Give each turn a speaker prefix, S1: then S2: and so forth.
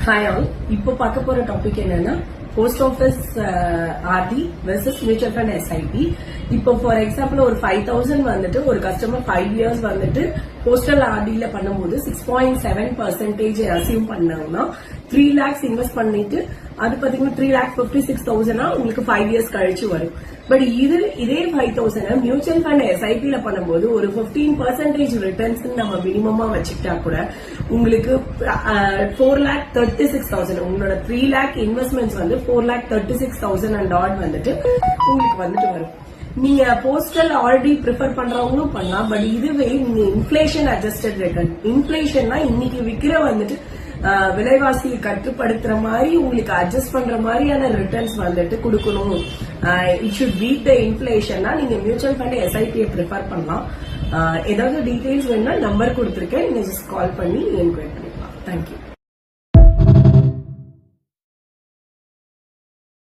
S1: Hi all. இப்போ பார்க்க போற டாபிக் என்னன்னா post office RD versus mutual fund SIP. இப்போ ஃபார் எக்ஸாம்பிள் ஒரு 5,000 வந்துட்டு ஒரு கஸ்டமர் 5 இயர்ஸ் வந்துட்டு போஸ்டல் ஆர்டில பண்ணும்போது 6.7% அசீவ் பண்ணாங்கன்னா 3 lakhs இன்வெஸ்ட் பண்ணிட்டு அது பாத்தீங்கன்னா 3,56,000 உங்களுக்கு 5 இயர்ஸ் கழிச்சு வரும். பட் இதே 5,000 மியூச்சுவல் ஃபண்ட் எஸ்ஐபில பண்ணும்போது ஒரு 15% ரிட்டர்ன்ஸ் நம்ம மினிமமா வச்சுக்கிட்டா கூட உங்களுக்கு 4,36,000 உங்களோட 3 lakh இன்வெஸ்ட்மெண்ட்ஸ் வந்து 4,36,000 அண்ட் ஆட் வந்துட்டு உங்களுக்கு வந்துட்டு வரும். நீங்க போஸ்டல் ஆல்ரெடி ப்ரிஃபர் பண்றவங்களும் பண்ணலாம். பட் இதுவே நீங்க இன்ஃபிளேஷன் அட்ஜஸ்டட் ரிட்டர்ன், இன்ஃபிளேஷன்னா இன்னைக்கு விக்கிற வந்துட்டு விலைவாசியை கட்டுப்படுத்துற மாதிரி உங்களுக்கு அட்ஜஸ்ட் பண்ற மாதிரியான ரிட்டர்ன்ஸ் வந்துட்டு கொடுக்கணும். இட் ஷுட் பீட் த இன்ஃபிளேஷன்னா நீங்க மியூச்சுவல் ஃபண்ட் எஸ்ஐபியை ப்ரிஃபர் பண்ணலாம். ஏதாவது டீடைல்ஸ் வேணும்னா நம்பர் கொடுத்துருக்கேன், நீங்க ஜஸ்ட் கால் பண்ணி என்கொயரி பண்ணிக்கலாம். தேங்க்யூ.